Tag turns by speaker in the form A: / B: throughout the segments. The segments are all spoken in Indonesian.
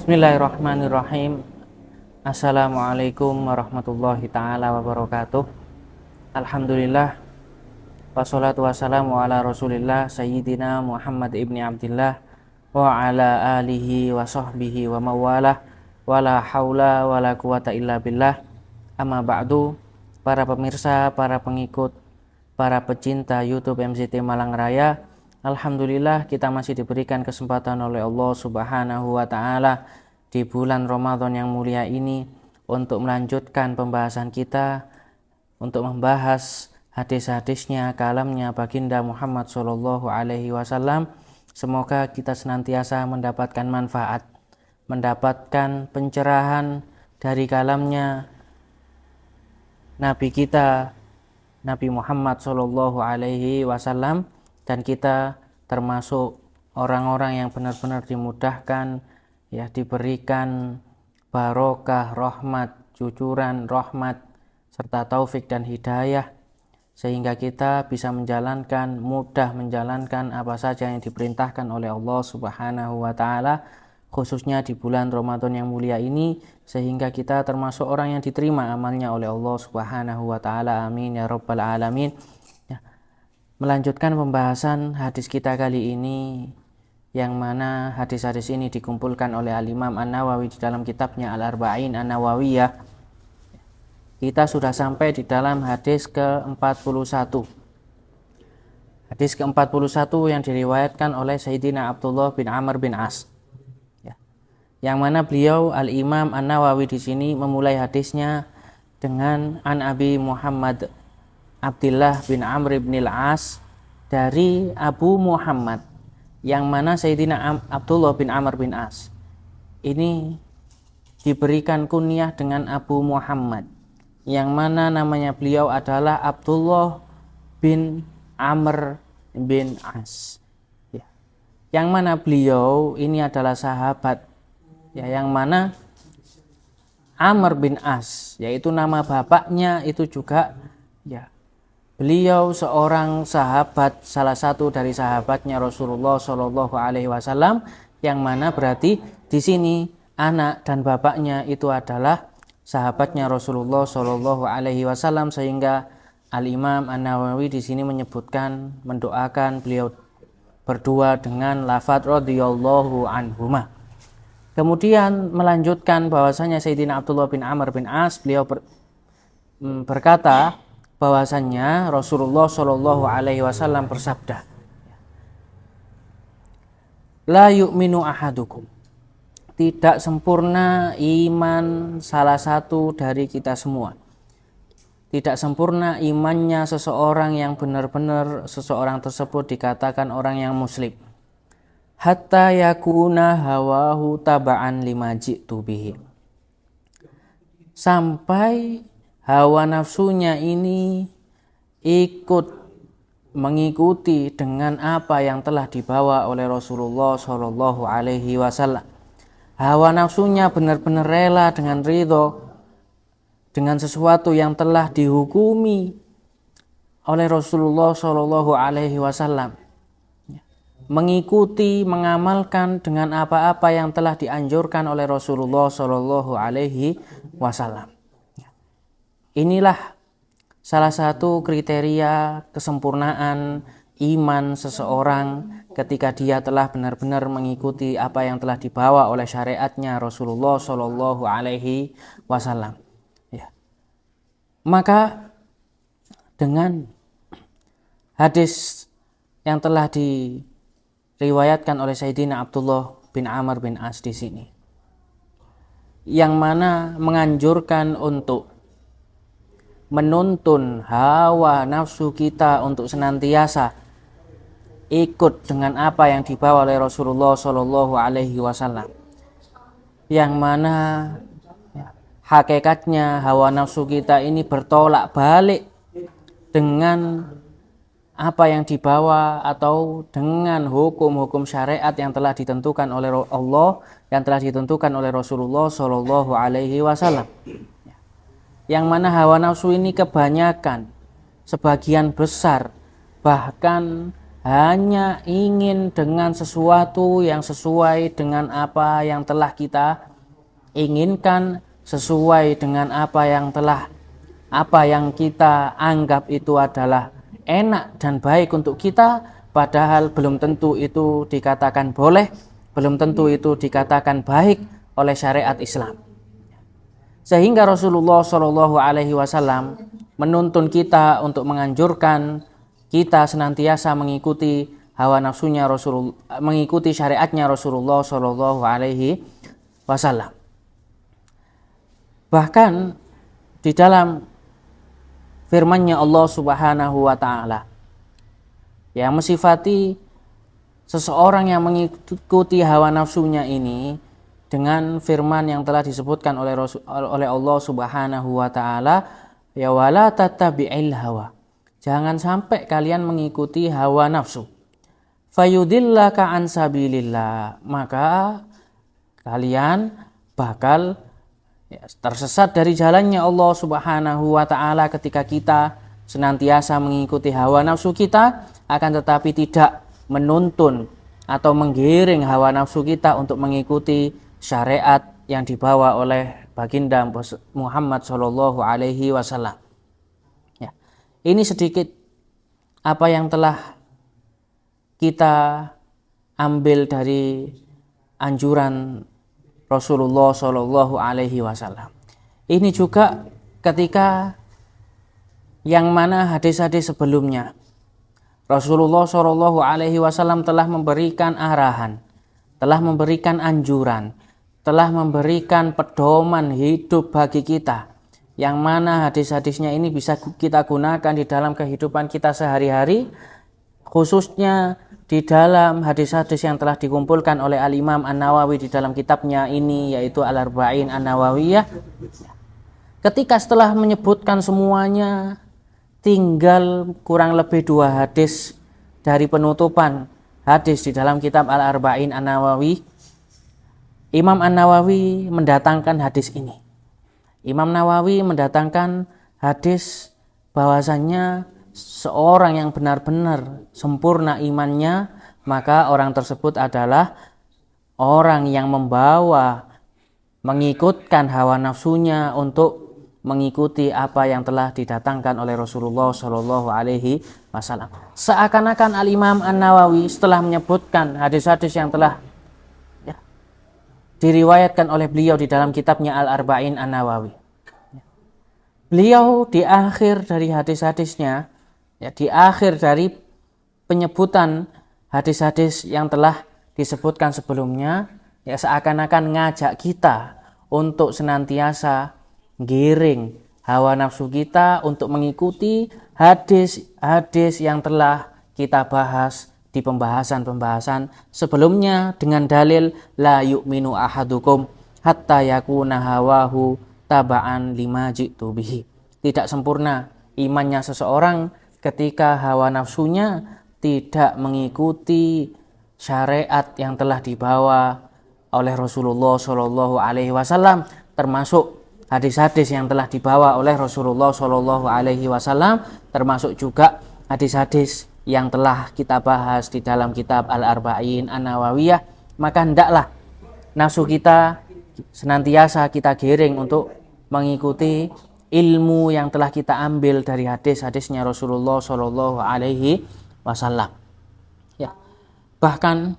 A: Bismillahirrahmanirrahim. Assalamualaikum warahmatullahi ta'ala wabarakatuh. Alhamdulillah, wassalatu wassalamu ala rasulillah Sayyidina Muhammad ibni Abdillah wa ala alihi wa sahbihi wa mawalah, wa la hawla wa la quwata illa billah. Amma ba'du. Para pemirsa, para pengikut, para pecinta YouTube MZT Malang Raya, alhamdulillah kita masih diberikan kesempatan oleh Allah Subhanahu wa taala di bulan Ramadan yang mulia ini untuk melanjutkan pembahasan kita, untuk membahas hadis-hadisnya, kalamnya baginda Muhammad sallallahu alaihi wasallam. Semoga kita senantiasa mendapatkan manfaat, mendapatkan pencerahan dari kalamnya Nabi kita, Nabi Muhammad sallallahu alaihi wasallam, dan kita termasuk orang-orang yang benar-benar dimudahkan, ya, diberikan barokah, rahmat, cucuran rahmat serta taufik dan hidayah, sehingga kita bisa mudah menjalankan apa saja yang diperintahkan oleh Allah Subhanahu wa taala, khususnya di bulan Ramadan yang mulia ini, sehingga kita termasuk orang yang diterima amalnya oleh Allah Subhanahu wa taala. Amin ya rabbal alamin. Melanjutkan pembahasan hadis kita kali ini, yang mana hadis-hadis ini dikumpulkan oleh Al-Imam An-Nawawi di dalam kitabnya Al-Arba'in An-Nawawiyah. Kita sudah sampai di dalam hadis ke-41. Hadis ke-41 yang diriwayatkan oleh Sayyidina Abdullah bin Amr bin As. Yang mana beliau Al-Imam An-Nawawi di sini memulai hadisnya dengan An Abi Muhammad Abdullah bin Amr bin Al-As dari Abu Muhammad, yang mana Sayyidina Abdullah bin Amr bin As ini diberikan kunyah dengan Abu Muhammad, yang mana namanya beliau adalah Abdullah bin Amr bin As, ya. Yang mana beliau ini adalah sahabat, ya, yang mana Amr bin As, yaitu nama bapaknya itu juga, ya, beliau seorang sahabat, salah satu dari sahabatnya Rasulullah Shallallahu Alaihi Wasallam, yang mana berarti di sini anak dan bapaknya itu adalah sahabatnya Rasulullah Shallallahu Alaihi Wasallam, sehingga Al-Imam An-Nawawi di sini menyebutkan, mendoakan beliau berdua dengan lafadz radhiyallahu anhuma. Kemudian melanjutkan bahwasanya Sayyidina Abdullah bin Amr bin As, beliau berkata bahwasannya Rasulullah Shallallahu Alaihi Wasallam bersabda, la yu'minu ahadukum, tidak sempurna iman salah satu dari kita semua. Tidak sempurna imannya seseorang yang benar-benar seseorang tersebut dikatakan orang yang muslim, hatta yakuna hawahu taba'an lima ji'tu bihi, sampai hawa nafsunya ini ikut mengikuti dengan apa yang telah dibawa oleh Rasulullah Shallallahu Alaihi Wasallam. Hawa nafsunya benar-benar rela dengan ridho dengan sesuatu yang telah dihukumi oleh Rasulullah Shallallahu Alaihi Wasallam, mengikuti, mengamalkan dengan apa-apa yang telah dianjurkan oleh Rasulullah Shallallahu Alaihi Wasallam. Inilah salah satu kriteria kesempurnaan iman seseorang ketika dia telah benar-benar mengikuti apa yang telah dibawa oleh syariatnya Rasulullah Shallallahu Alaihi Wasallam. Ya. Maka dengan hadis yang telah diriwayatkan oleh Sayyidina Abdullah bin Amr bin As di sini, yang mana menganjurkan untuk menuntun hawa nafsu kita untuk senantiasa ikut dengan apa yang dibawa oleh Rasulullah Shallallahu Alaihi Wasallam, yang mana hakikatnya hawa nafsu kita ini bertolak balik dengan apa yang dibawa atau dengan hukum-hukum syariat yang telah ditentukan oleh Allah, yang telah ditentukan oleh Rasulullah Shallallahu Alaihi Wasallam. Yang mana hawa nafsu ini kebanyakan, sebagian besar, bahkan hanya ingin dengan sesuatu yang sesuai dengan apa yang telah kita inginkan, sesuai dengan apa yang kita anggap itu adalah enak dan baik untuk kita, padahal belum tentu itu dikatakan boleh, belum tentu itu dikatakan baik oleh syariat Islam. Sehingga Rasulullah Shallallahu Alaihi Wasallam menuntun kita untuk menganjurkan kita senantiasa mengikuti hawa nafsunya Rasulullah, mengikuti syariatnya Rasulullah Shallallahu Alaihi Wasallam. Bahkan di dalam firman-Nya Allah Subhanahu wa taala yang mensifati seseorang yang mengikuti hawa nafsunya ini dengan firman yang telah disebutkan oleh Allah Subhanahu wa taala, ya wala tattabi'il hawa. Jangan sampai kalian mengikuti hawa nafsu. Fayudillaka an sabilillah, maka kalian bakal tersesat dari jalannya Allah Subhanahu wa taala ketika kita senantiasa mengikuti hawa nafsu kita, akan tetapi tidak menuntun atau menggiring hawa nafsu kita untuk mengikuti syariat yang dibawa oleh baginda Muhammad Shallallahu Alaihi Wasallam. Ya, ini sedikit apa yang telah kita ambil dari anjuran Rasulullah Shallallahu Alaihi Wasallam. Ini juga ketika yang mana hadis-hadis sebelumnya Rasulullah Shallallahu Alaihi Wasallam telah memberikan arahan, telah memberikan anjuran, telah memberikan pedoman hidup bagi kita, yang mana hadis-hadisnya ini bisa kita gunakan di dalam kehidupan kita sehari-hari, khususnya di dalam hadis-hadis yang telah dikumpulkan oleh Al-Imam An-Nawawi di dalam kitabnya ini, yaitu Al-Arba'in An-Nawawiyah. Ketika setelah menyebutkan semuanya, tinggal kurang lebih 2 hadis dari penutupan hadis di dalam kitab Al-Arba'in An-Nawawi, Imam An-Nawawi mendatangkan hadis ini. Imam Nawawi mendatangkan hadis bahwasannya seorang yang benar-benar sempurna imannya, maka orang tersebut adalah orang yang mengikutkan hawa nafsunya untuk mengikuti apa yang telah didatangkan oleh Rasulullah Shallallahu Alaihi Wasallam. Seakan-akan Al-Imam An-Nawawi setelah menyebutkan hadis-hadis yang telah diriwayatkan oleh beliau di dalam kitabnya Al-Arba'in An-Nawawi, beliau di akhir dari hadis-hadisnya, di akhir dari penyebutan hadis-hadis yang telah disebutkan sebelumnya, seakan-akan ngajak kita untuk senantiasa giring hawa nafsu kita untuk mengikuti hadis-hadis yang telah kita bahas di pembahasan-pembahasan sebelumnya dengan dalil la yu'minu ahadukum hatta yakuna hawahu taba'an lima ji'tu bihi. Tidak sempurna imannya seseorang ketika hawa nafsunya tidak mengikuti syariat yang telah dibawa oleh Rasulullah Shallallahu Alaihi Wasallam, termasuk hadis-hadis yang telah dibawa oleh Rasulullah Shallallahu Alaihi Wasallam, termasuk juga hadis-hadis yang telah kita bahas di dalam kitab Al-Arba'in An-Nawawiyah. Maka hendaklah nafsu kita senantiasa kita giring untuk mengikuti ilmu yang telah kita ambil dari hadis-hadisnya Rasulullah Shallallahu Alaihi Wasallam. Ya, bahkan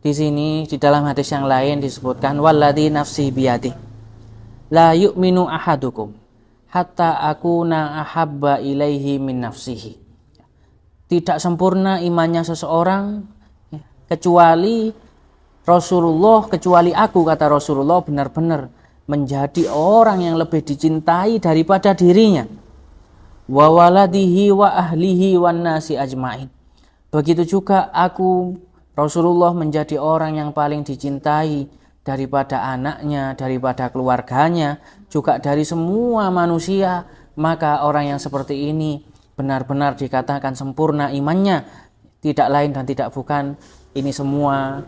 A: di sini di dalam hadis yang lain disebutkan walladzi nafsi biyadi la yu'minu ahadukum hatta akuna ahabba ilaihi min nafsihi. Tidak sempurna imannya seseorang kecuali Rasulullah, kecuali aku, kata Rasulullah, benar-benar menjadi orang yang lebih dicintai daripada dirinya, wa waladihi wa ahlihi wan nasi ajmain. Begitu juga aku, Rasulullah, menjadi orang yang paling dicintai daripada anaknya, daripada keluarganya, juga dari semua manusia. Maka orang yang seperti ini benar-benar dikatakan sempurna imannya, tidak lain dan tidak bukan, ini semua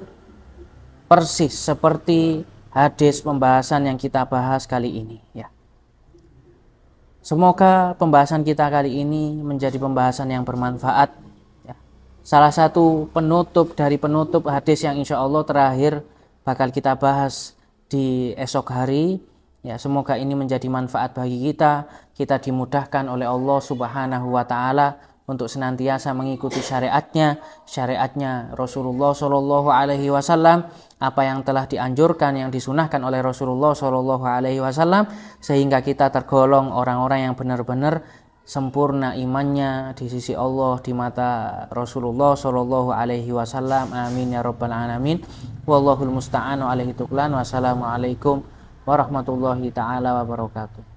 A: persis seperti hadis pembahasan yang kita bahas kali ini. Ya. Semoga pembahasan kita kali ini menjadi pembahasan yang bermanfaat, ya, salah satu penutup dari penutup hadis yang insya Allah terakhir bakal kita bahas di esok hari. Ya, semoga ini menjadi manfaat bagi kita. Kita dimudahkan oleh Allah Subhanahu wa taala untuk senantiasa mengikuti syariatnya Rasulullah Shallallahu alaihi wasallam, apa yang telah dianjurkan, yang disunahkan oleh Rasulullah Shallallahu alaihi wasallam, sehingga kita tergolong orang-orang yang benar-benar sempurna imannya di sisi Allah, di mata Rasulullah Shallallahu alaihi wasallam. Amin ya rabbal alamin. Wallahul musta'an wa alaihi tuklan. Wassalamualaikum warahmatullahi taala wabarakatuh.